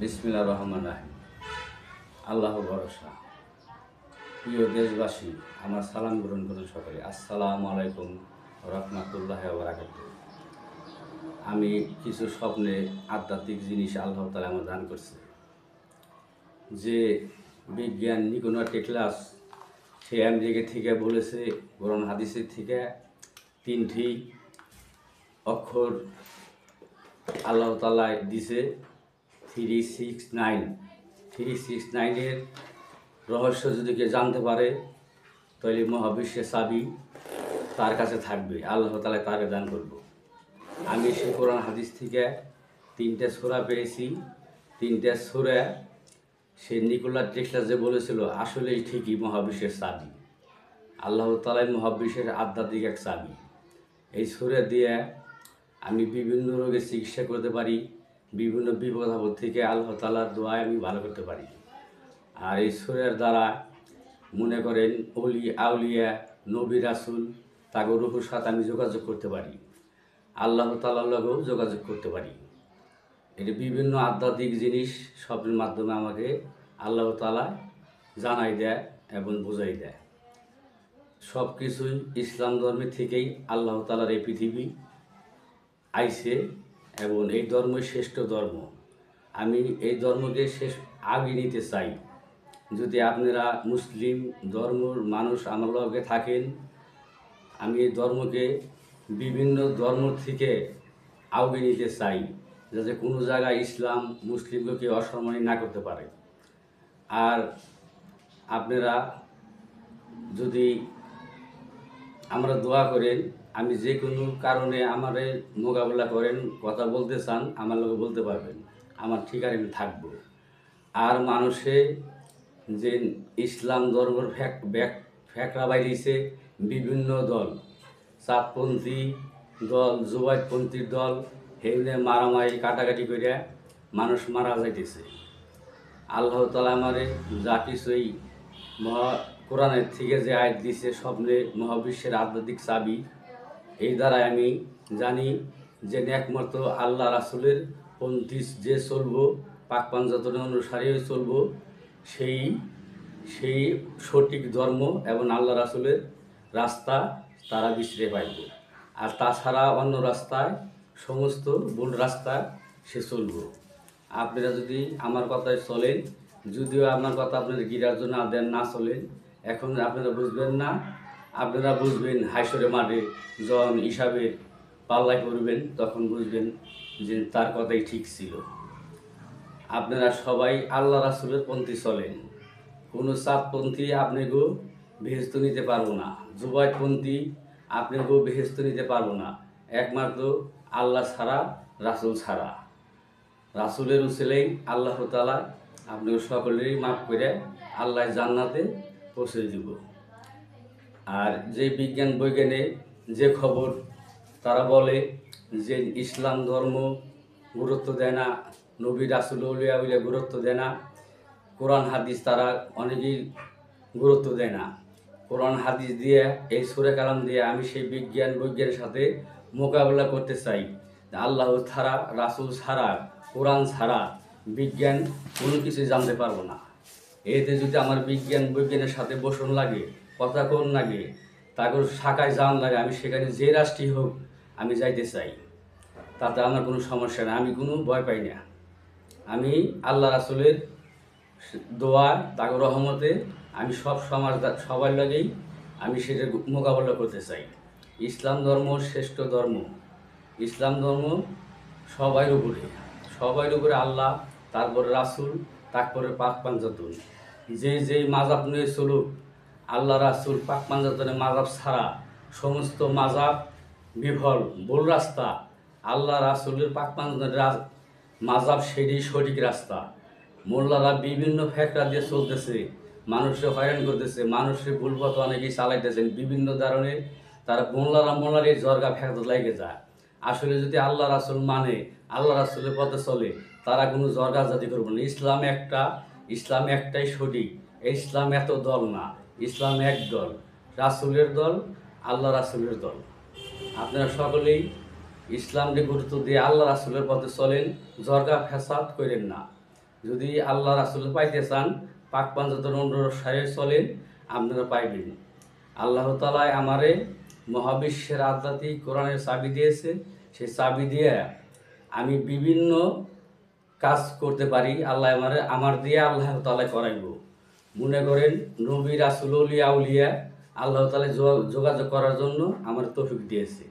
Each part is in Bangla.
বিসমিল্লাহির রহমানির রহিম। আল্লাহ ভরসা। প্রিয় দেশবাসী, আমার সালাম গ্রহণ করুন সকলে। আসসালামু আলাইকুম রাহমাতুল্লাহি ওয়া বারাকাতুহু। আমি কিছু স্বপ্নে আধ্যাত্মিক জিনিস আল্লাহ তাআলা আমার দান করছে। যে বিজ্ঞান নিকোনা টেকলাস সে আমেরিকা থেকে বলেছে, কোরআন হাদিসের থেকে 3টি অক্ষর আল্লাহ তাআলা দিছে 369 রহস্য যদি কেউ জানতে পারে তাহলে মহাবিশ্বের চাবি তার কাছে থাকবে, আল্লাহ তাআলা তাকে দান করব। আমি সে কোরআন হাদিস থেকে 3টা সূরা পেয়েছি। 3টা সূরা সে নিকোলা টেসলা যে বলেছিল আসলেই ঠিকই মহাবিশ্বের চাবি। আল্লাহ তাআলাই মহাবিশ্বের আধ্যাত্মিক এক চাবি। এই সূরা দিয়ে আমি বিভিন্ন রোগের চিকিৎসা করতে পারি, বিভিন্ন বিপদ আপদ থেকে আল্লাহ তাআলার দোয়ায় আমি ভালো করতে পারি। আর এই সূরার দ্বারা মনে করেন অলি আউলিয়া নবী রাসূল তাদের রূহের সাথে আমি যোগাযোগ করতে পারি, আল্লাহ তাআলার লগেও যোগাযোগ করতে পারি। এটি বিভিন্ন আধ্যাত্মিক জিনিস স্বপ্নের মাধ্যমে আমাকে আল্লাহ তাআলা জানাই দেয় এবং বোঝাই দেয়। সব কিছুই ইসলাম ধর্মের থেকেই আল্লাহ তাআলার এই পৃথিবী আইছে এবং এই ধর্মই শ্রেষ্ঠ ধর্ম। আমি এই ধর্মকে আগে নিতে চাই। যদি আপনারা মুসলিম ধর্মের মানুষ আমার লগে থাকেন, আমি এই ধর্মকে বিভিন্ন ধর্ম থেকে আগে নিতে চাই, যাতে কোনো জায়গায় ইসলাম মুসলিমকে অসম্মানী না করতে পারে। আর আপনারা যদি আমরা দোয়া করেন, আমি যে কোনো কারণে আমারে মোকাবেলা করেন, কথা বলতে চান, আমার লোকে বলতে পারবেন, আমার ঠিকানায় আমি থাকবো। আর মানুষে যে ইসলাম ধর্মের ফ্যাকরা বাইরেছে বিভিন্ন দল, চাপপন্থী দল, জুবাইদপন্থীর দল, হেমনে মারামারি কাটাকাটি করে মানুষ মারা যাইতেছে। আল্লাহ তাআলা আমারে যা কিছুই কোরআনের থেকে যে আয়াত দিছে স্বপ্নে মহাবিশ্বের আধ্যাত্মিক চাবি, এই দ্বারা আমি জানি যে একমাত্র আল্লাহ রাসূলের পন্থী যে চলবো, পাক পাঞ্জাতনের অনুসারী চলবো, সেই সেই সঠিক ধর্ম এবং আল্লাহ রাসূলের রাস্তা তারা বিছড়ে পাইব। আর তাছাড়া অন্য রাস্তায় সমস্ত ভুল রাস্তায় সে চলবো। আপনারা যদি আমার কথায় চলেন, যদিও আমার কথা আপনারা গিরার জন্য দেন না চলেন, এখন আপনারা বুঝবেন না। আপনারা বুঝবেন হাসরের মাঠে যখন হিসাবে পাল্লাই করবেন, তখন বুঝবেন যে তার কথাই ঠিক ছিল। আপনারা সবাই আল্লাহ রাসূলের পন্থী চলেন। কোনো চাপপন্থী আপনাকেও বেহেশত নিতে পারবো না, জুবাইদপন্থী আপনাকেও বেহেশত নিতে পারবো না, একমাত্র আল্লাহ ছাড়া, রাসূল ছাড়া। রাসূলের উসিলায় আল্লাহ তাআলা আপনাকে সকলেরই মাফ করে আল্লাহ জান্নাতে পৌঁছে দিব। আর যে বিজ্ঞান বৈজ্ঞানে যে খবর তারা বলে যে ইসলাম ধর্ম গুরুত্ব দেয় না, নবী রাসূল আউলিয়া গুরুত্ব দেয় না, কোরআন হাদিস তারা অনেকেই গুরুত্ব দেয় না। কোরআন হাদিস দিয়ে এই সূরা কালাম দিয়ে আমি সেই বিজ্ঞান বৈজ্ঞানের সাথে মোকাবেলা করতে চাই। আল্লাহ ছাড়া, রাসূল ছাড়া, কোরআন ছাড়া বিজ্ঞান কোনো কিছু জানতে পারবো না। এতে যদি আমার বিজ্ঞান বৈজ্ঞানের সাথে বসন লাগে, কথা কোন লাগে, তারপর শাখায় জান লাগে, আমি সেখানে যে রাষ্ট্রই হোক আমি যাইতে চাই। তাতে আমার কোনো সমস্যা নেই, আমি কোনো ভয় পাই না। আমি আল্লাহ রাসূলের দোয়া, তার রহমতে আমি সবার লাগেই আমি সেটা মোকাবেলা করতে চাই। ইসলাম ধর্ম শ্রেষ্ঠ ধর্ম। ইসলাম ধর্ম সবার উপরে আল্লাহ, তারপরে রাসূল, তারপরে পাক পাঞ্জাতন। যেই মাযহাব নিয়ে চলুক, আল্লাহ রাসূল পাক পাঞ্জাতনের মাযহাব ছাড়া সমস্ত মাযহাব বিফল, ভুল রাস্তা। আল্লাহ রাসূলের পাক পাঞ্জাতনের মাযহাব সেটাই সঠিক রাস্তা। মোল্লারা বিভিন্ন ফ্যাকরা দিয়ে চলতেছে, মানুষকে হয়রান করতেছে, মানুষের ভুল পথ অনেকেই চালাইতেছেন বিভিন্ন ধরনে। তারা মোল্লার এই জর্গা ফ্যাকরা লাগে যায়। আসলে যদি আল্লাহ রাসূল মানে, আল্লাহ রাসূলের পথে চলে, তারা কোনো জর্গা জাতি করবে না। ইসলাম একটাই সঠিক। ইসলাম এত দল না, ইসলাম এক দল, রাসূলের দল, আল্লাহ রাসূলের দল। আপনারা সকলেই ইসলামকে গুরুত্ব দিয়ে আল্লাহ রাসূলের পথে চলেন, জর্গা ফ্যাসাদ করেন না। যদি আল্লাহ রাসূল পাইতে চান পাক পাঞ্জাতন অনুসারে চলেন, আপনারা পাইবেন। আল্লাহ তাআলা আমারে মহাবিশ্বের আধ্যাত্মিক কোরআনের চাবি দিয়েছে। সেই চাবি দিয়ে আমি বিভিন্ন কাজ করতে পারি। আল্লাহ আমার দিয়ে আল্লাহ তাআলা করাইব। মনে করেন নবী রাসূল আউলিয়া আউলিয়া আল্লাহ তাআলা যোগাযোগ করার জন্য আমার তৌফিক দিয়েছে।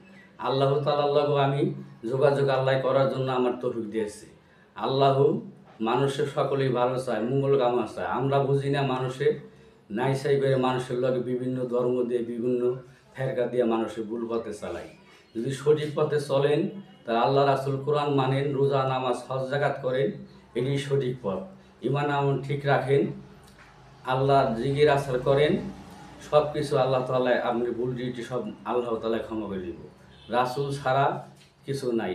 আল্লাহ তাআলার লগে আমি যোগাযোগ আল্লাহ করার জন্য আমার তৌফিক দিয়েছে। আল্লাহ মানুষের সকলেই ভালো চায়, মঙ্গল কামনা চায়। আমরা বুঝি না মানুষের নাই চাই করে মানুষের লগে বিভিন্ন ধর্ম দিয়ে বিভিন্ন ফেরকা দিয়ে মানুষের ভুল পথে চালাই। যদি সঠিক পথে চলেন তাহলে আল্লাহ রাসূল কোরআন মানেন, রোজা নামাজ হজ যাকাত করেন, এটি সঠিক পথ। ঈমান আমল ঠিক রাখেন, আল্লাহ জিকির আসার করেন, সব কিছু আল্লাহ তাআলা আপনি ভুল ডিউটি সব আল্লাহ তাআলা ক্ষমা করে দিব। রাসূল ছাড়া কিছু নাই।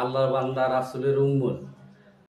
আল্লাহর বান্দা রাসূলের উম্মত।